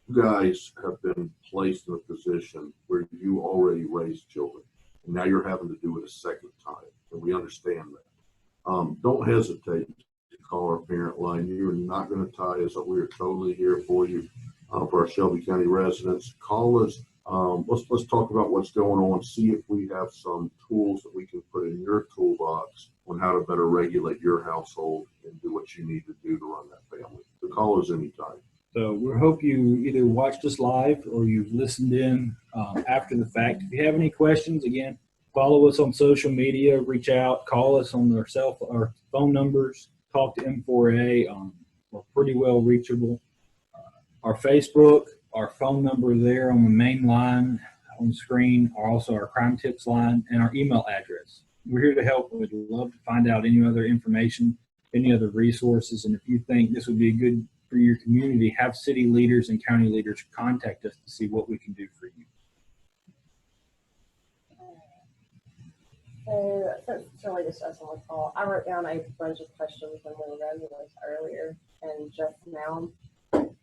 You guys have been placed in a position where you already raised children. and now you're having to do it a second time, and we understand that. Don't hesitate to call our parent line. You're not going to tie us up. We are totally here for you, for our Shelby County residents. Call us. Let's talk about what's going on. See if we have some tools that we can put in your toolbox on how to better regulate your household and do what you need to do to run that family. So call us anytime. So we hope you either watched us live or you've listened in after the fact. If you have any questions, again, follow us on social media, reach out, call us on our phone numbers, talk to M4A. We're pretty well reachable. Our Facebook, our phone number there on the main line on the screen, are also our crime tips line, and our email address. We're here to help. We'd love to find out any other information, any other resources, and if you think this would be good for your community, have city leaders and county leaders contact us to see what we can do for you. So since it's really just us on the call, I wrote down a bunch of questions when we were running this earlier and just now,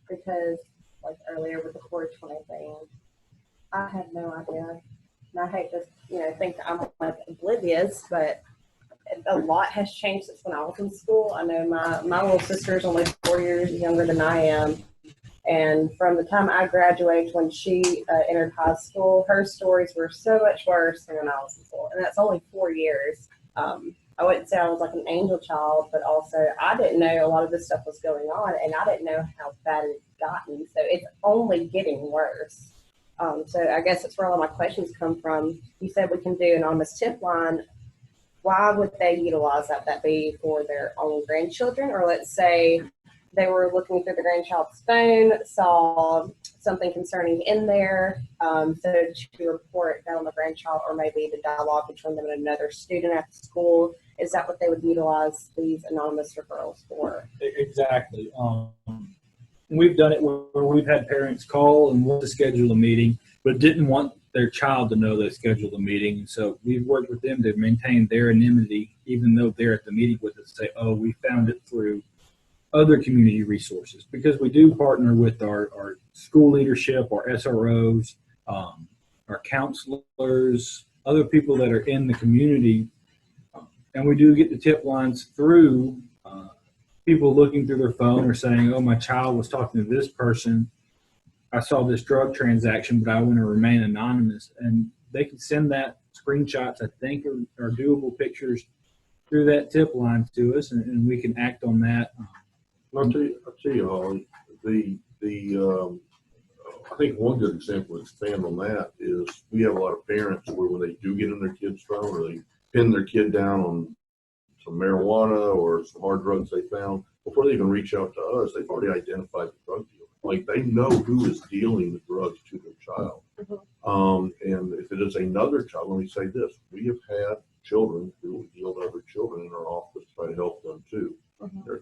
because like earlier with the 420 thing, I had no idea. And I hate to, think that I'm like oblivious, but a lot has changed since when I was in school. I know my little sister is only 4 years younger than I am. And from the time I graduated, when she entered high school, her stories were so much worse than when I was in school. And that's only 4 years. I wouldn't say I was like an angel child, but also I didn't know a lot of this stuff was going on, and I didn't know how bad it had gotten. So it's only getting worse. So I guess that's where all my questions come from. You said we can do an anonymous tip line. Why would they utilize that? That be for their own grandchildren, or let's say they were looking through the grandchild's phone, saw something concerning in there, so to report that on the grandchild, or maybe the dialogue between them and another student at the school. Is that what they would utilize these anonymous referrals for? Exactly. We've done it where we've had parents call and want to schedule a meeting, but didn't want their child to know they scheduled a meeting. So we've worked with them to maintain their anonymity, even though they're at the meeting with us, say, oh, we found it through other community resources, because we do partner with our school leadership, our SROs, our counselors, other people that are in the community. And we do get the tip lines through people looking through their phone or saying, oh, my child was talking to this person. I saw this drug transaction, but I want to remain anonymous. And they can send that screenshots, I think, or doable pictures through that tip line to us, and we can act on that. I'll tell you, Holly, I think one good example to expand on that is we have a lot of parents where when they do get in their kid's phone, or they pin their kid down on some marijuana or some hard drugs they found, before they even reach out to us, they've already identified the drug dealer. Like, they know who is dealing the drugs to their child. And if it is another child, let me say this: we have had children who deal to other children in our office to try to help them too.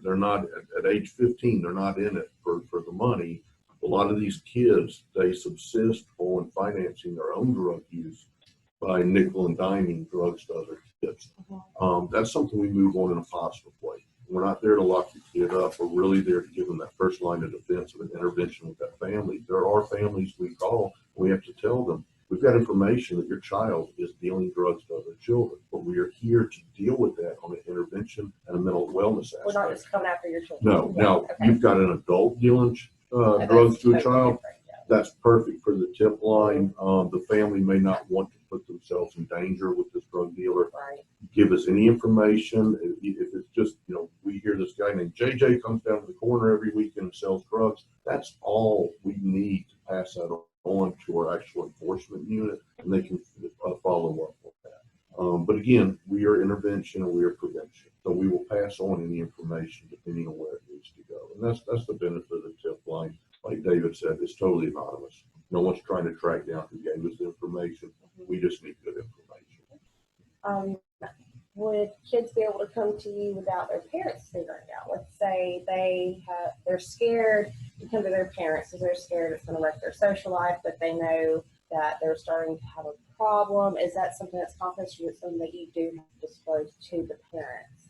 They're not at age 15. They're not in it for the money. A lot of these kids, they subsist on financing their own drug use by nickel and diming drugs to other kids. That's something we move on in a positive way. We're not there to lock your kid up. We're really there to give them that first line of defense of an intervention with that family. There are families we call, and we have to tell them, we've got information that your child is dealing drugs to other children, but we are here to deal with that on an intervention and a mental wellness aspect. We're not just coming after your children. No. Now, you've got an adult dealing drugs to a child. That's perfect for the tip line. The family may not want to put themselves in danger with this drug dealer. Right. Give us any information. If it's just, we hear this guy named JJ comes down to the corner every weekend and sells drugs, that's all we need to pass that on to our actual enforcement unit, and they can follow up with that. But again, we are intervention and we are prevention. So we will pass on any information depending on where it needs to go. And that's the benefit of the tip line. Like David said, it's totally anonymous. No one's trying to track down who gave us the information. We just need good information. Would kids be able to come to you without their parents figuring it out? Let's say they're scared to come to their parents because they're scared it's going to wreck their social life, but they know that they're starting to have a problem. Is that something that's confidential, or something that you do have to disclose to the parents?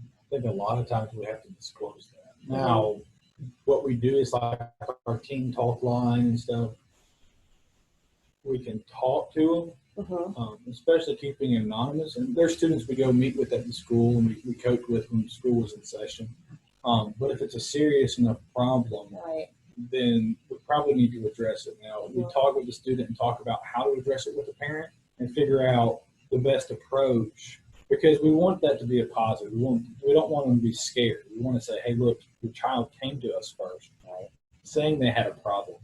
I think a lot of times we have to disclose that. Now, what we do is like our teen talk line and stuff. We can talk to them, Especially keeping it anonymous. And there's students we go meet with at the school and we coach with when the school was in session. But if it's a serious enough problem, Right. then we probably need to address it. Now, we talk with the student and talk about how to address it with the parent and figure out the best approach, because we want that to be a positive. We don't want them to be scared. We want to say, hey, look, your child came to us first, Right. saying they had a problem.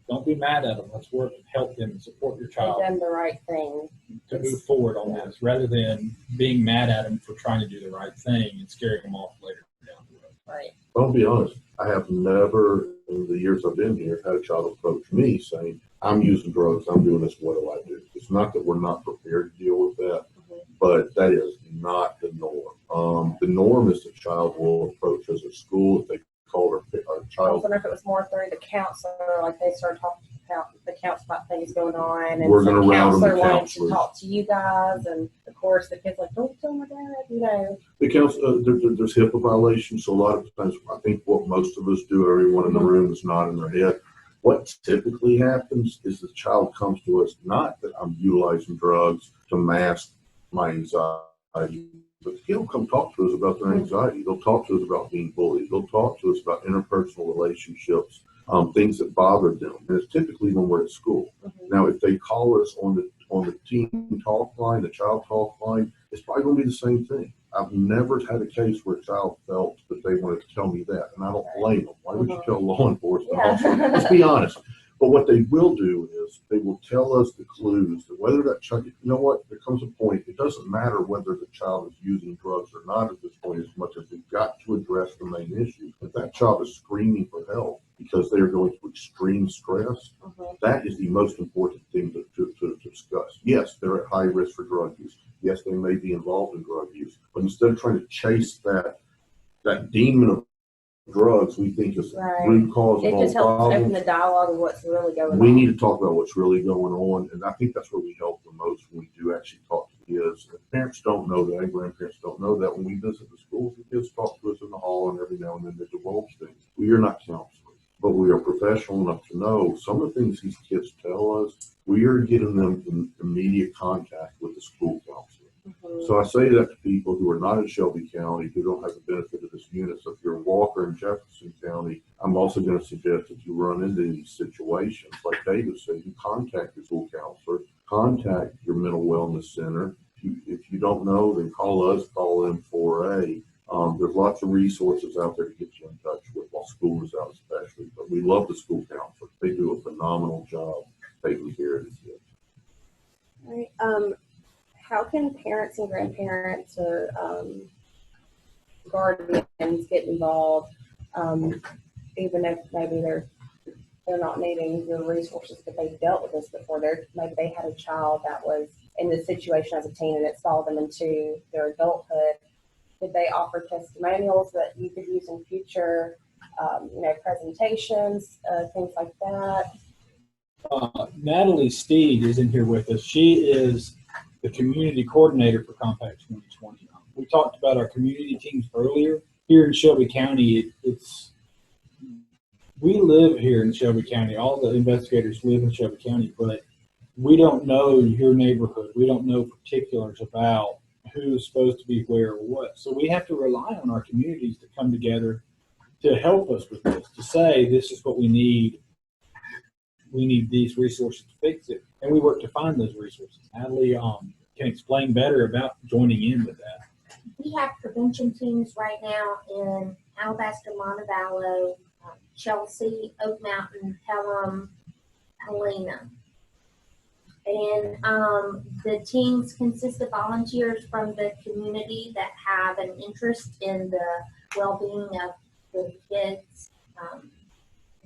Don't be mad at them. Let's work to help them and support your child They've done the right thing. to move forward on this, rather than being mad at them for trying to do the right thing and scaring them off later down the road. Right. I'll be honest, I have never, in the years I've been here, had a child approach me saying, I'm using drugs, I'm doing this, what do I do? It's not that we're not prepared to deal with that, but that is not the norm. The norm is the child will approach us at school if they call our I child. wonder if it was more through the counselor, like they started talking to the counselor about things going on, and We're so gonna the round them counselor to wanted to counselors. talk to you guys, and of course the kid's like, don't tell my dad, you know. The council, there's HIPAA violations, so a lot of times, I think what most of us do, everyone in the room is nodding their head. What typically happens is the child comes to us, not that I'm utilizing drugs to mask my anxiety, but the kid will come talk to us about their anxiety. They'll talk to us about being bullied. They'll talk to us about interpersonal relationships, things that bother them. And it's typically when we're at school. Now, if they call us on the teen talk line, the child talk line, it's probably going to be the same thing. I've never had a case where a child felt that they wanted to tell me that, and I don't blame them. Why would you tell law enforcement officer? Let's be honest. But what they will do is they will tell us the clues that whether that child, you know what, there comes a point, it doesn't matter whether the child is using drugs or not at this point, as much as we've got to address the main issue. If that child is screaming for help because they are going through extreme stress, that is the most important thing to discuss. Yes, they're at high risk for drug use. Yes, they may be involved in drug use. But instead of trying to chase that demon of drugs we think is the root cause of It all just helps open problems, the dialogue of what's really going on. we need to talk about what's really going on, and I think that's where we help the most when we do actually talk to kids. If parents don't know that, and grandparents don't know that, when we visit the schools, the kids talk to us in the hall, and every now and then they divulge things. We are not counselors, but we are professional enough to know some of the things these kids tell us, we are getting them in immediate contact with the school counselor. So I say that to people who are not in Shelby County, who don't have the benefit of this unit. So if you're in Walker and Jefferson County, I'm also going to suggest if you run into these situations, like David said, you contact your school counselor, contact your mental wellness center. If you don't know, then call us, call M4A. There's lots of resources out there to get you in touch with while school is out especially. But we love the school counselors. They do a phenomenal job taking care of the kids. All right. How can parents and grandparents or guardians get involved, even if maybe they're not needing the resources that they've dealt with this before? Maybe they had a child that was in this situation as a teen and it followed them into their adulthood. Did they offer testimonials that you could use in future, presentations, things like that? Natalie Steed is in here with us. She is the community coordinator for Compact 2020. We talked about our community teams earlier. Here in Shelby County, we live here in Shelby County. All the investigators live in Shelby County, but we don't know your neighborhood. We don't know particulars about who's supposed to be where or what. So we have to rely on our communities to come together to help us with this, to say this is what we need. We need these resources to fix it, and we work to find those resources. Natalie can explain better about joining in with that. We have prevention teams right now in Alabaster, Montevallo, Chelsea, Oak Mountain, Pelham, Helena. And the teams consist of volunteers from the community that have an interest in the well-being of the kids.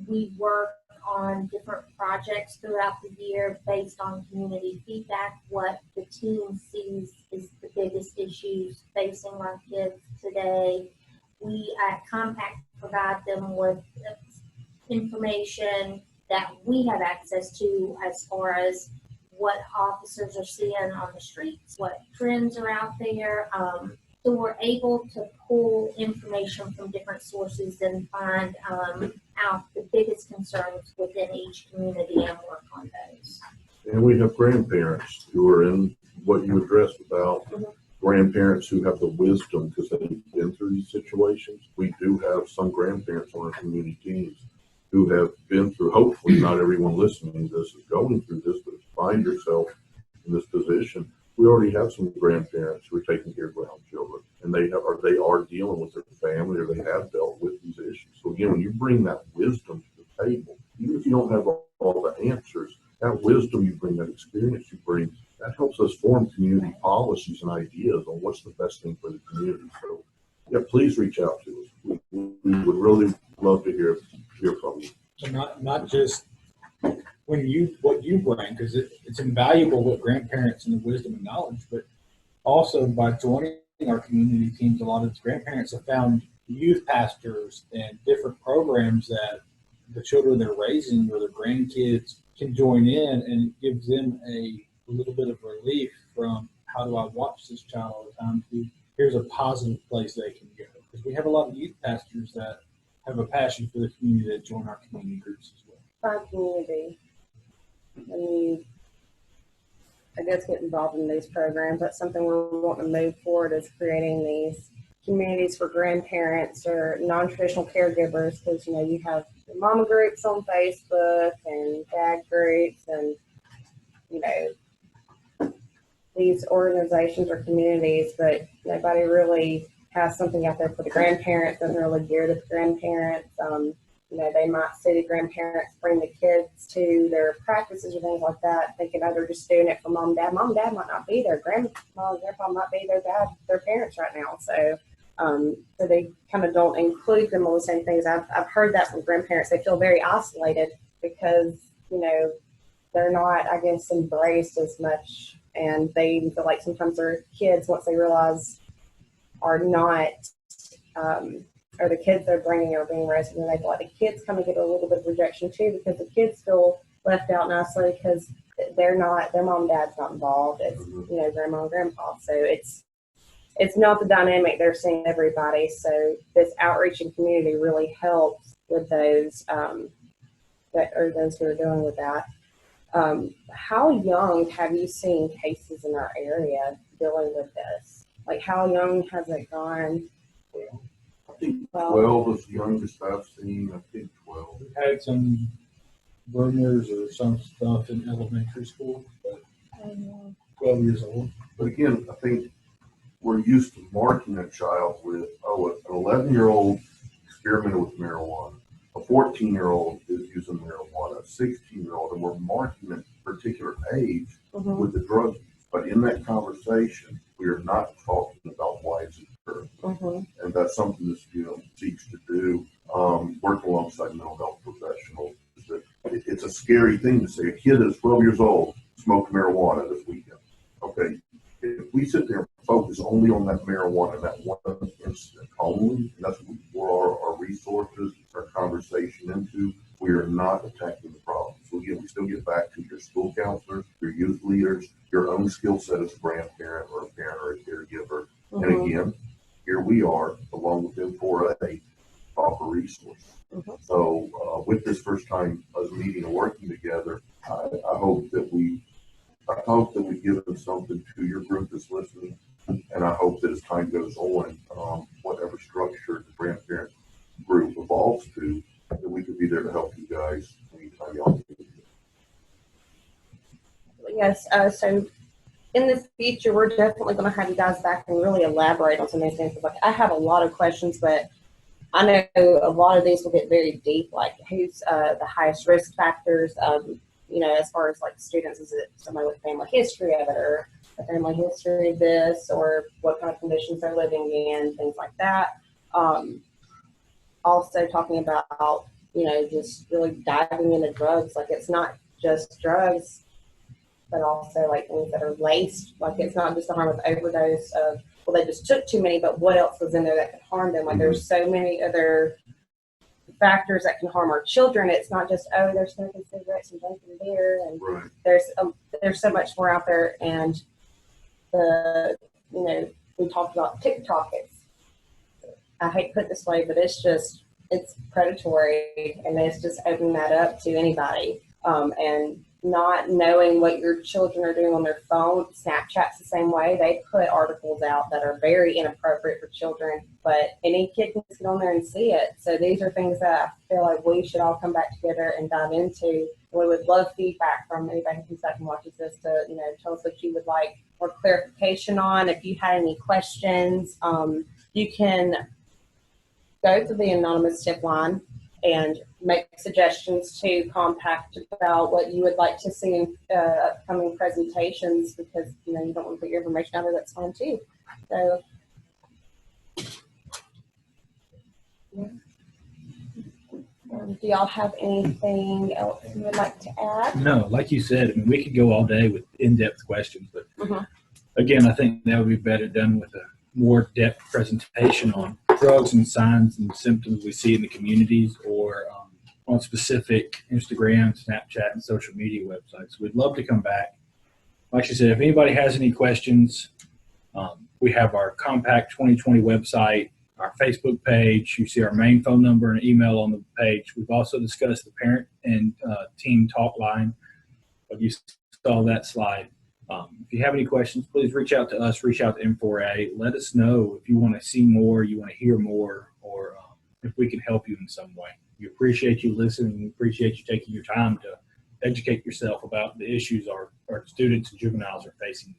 We work on different projects throughout the year based on community feedback, what the team sees is the biggest issues facing our kids today. We at Compact provide them with information that we have access to as far as what officers are seeing on the streets, what trends are out there. So we're able to pull information from different sources and find out the biggest concerns within each community and work on those. And we have grandparents who are in what you addressed about grandparents who have the wisdom because they've been through these situations. We do have some grandparents on our community teams who have been through, hopefully not everyone listening to this is going through this, but find yourself in this position. We already have some grandparents who are taking care of grandchildren, and they are dealing with their family, or they have dealt with these issues. So again, when you bring that wisdom to the table, even if you don't have all the answers, that wisdom you bring, that experience you bring, that helps us form community policies and ideas on what's the best thing for the community. So yeah, please reach out to us. We would really love to hear from you. So not just what you bring, because it's invaluable with grandparents and the wisdom and knowledge, but also by joining our community teams, a lot of the grandparents have found youth pastors and different programs that the children they're raising or their grandkids can join in, and it gives them a little bit of relief from how do I watch this child all the time to here's a positive place they can go. Because we have a lot of youth pastors that have a passion for the community that join our community groups as well. Our community, when you, I guess, get involved in these programs, that's something we're wanting to move forward, is creating these communities for grandparents or non-traditional caregivers, because you have the mama groups on Facebook and dad groups, and these organizations or communities, but nobody really has something out there for the grandparents, doesn't really gear to the grandparents. They might see the grandparents bring the kids to their practices or things like that, thinking, oh, they're just doing it for mom and dad. Mom and dad might not be there. Grandma and grandpa might be their parents right now. So they kind of don't include them on the same things. I've heard that from grandparents. They feel very isolated because, they're not, I guess, embraced as much. And they even feel like sometimes their kids, once they realize are not, or the kids they're bringing are being raised, and they feel like the kids kind of get a little bit of rejection too, because the kids feel left out and isolated because their mom and dad's not involved. It's, grandma and grandpa. So it's not the dynamic they're seeing everybody. So this outreach and community really helps with those, those who are dealing with that. How young have you seen cases in our area dealing with this? Like, how young has it gone? I think 12 was the youngest I've seen. I think 12. We've had some rumors or some stuff in elementary school, but 12 years old. But again, I think we're used to marking a child with, an 11-year-old experimented with marijuana. A 14-year-old is using marijuana, a 16-year-old, and we're marking a particular age with the drug use. But in that conversation, we are not talking about why it's occurring. And that's something this seeks to do, work alongside mental health professionals. It's a scary thing to say. A kid that's 12 years old smoked marijuana this weekend. Okay, if we sit there and focus only on that marijuana, that one incident only, and that's where our resources, our conversation into, we are not attacking the problem. So again, we still get back to your school counselors, your youth leaders, your own skill set as a grandparent or a parent or a caregiver. And again, here we are, along with M4A, to offer resources. So with this first time us meeting and working together, I hope that we've given something to your group that's listening, and I hope that as time goes on, whatever structure the grandparent group evolves to, that we could be there to help you guys anytime y'all need it. Yes, so in the future, we're definitely going to have you guys back and really elaborate on some of these things. Like, I have a lot of questions, but I know a lot of these will get very deep, like who's the highest risk factors, as far as like students. Is it somebody with family history of it, or a family history of this, or what kind of conditions they're living in, things like that. Also talking about, just really diving into drugs. Like, it's not just drugs, but also like things that are laced. Like, it's not just a harmless overdose of, well, they just took too many, but what else was in there that could harm them? Like, there's so many other factors that can harm our children. It's not just, oh, they're smoking cigarettes and drinking beer, and there's so much more out there. And we talked about TikTok. I hate to put it this way, but it's predatory, and it's just opening that up to anybody. And not knowing what your children are doing on their phone. Snapchat's the same way. They put articles out that are very inappropriate for children, but any kid can get on there and see it. So these are things that I feel like we should all come back together and dive into. We would love feedback from anybody who comes back and watches this to, tell us what you would like more clarification on. If you had any questions, you can go to the anonymous tip line and make suggestions to Compact about what you would like to see in upcoming presentations, because you don't want to put your information out there. That's fine too. So yeah. Do y'all have anything else you would like to add? No, like you said, I mean, we could go all day with in-depth questions, but again, I think that would be better done with a more depth presentation on drugs and signs and symptoms we see in the communities, or on specific Instagram, Snapchat, and social media websites. We'd love to come back. Like you said, if anybody has any questions, we have our Compact2020 website, our Facebook page. You see our main phone number and email on the page. We've also discussed the parent and team talk line. But you saw that slide. If you have any questions, please reach out to us, reach out to M4A. Let us know if you want to see more, you want to hear more, or if we can help you in some way. We appreciate you listening. We appreciate you taking your time to educate yourself about the issues our students and juveniles are facing.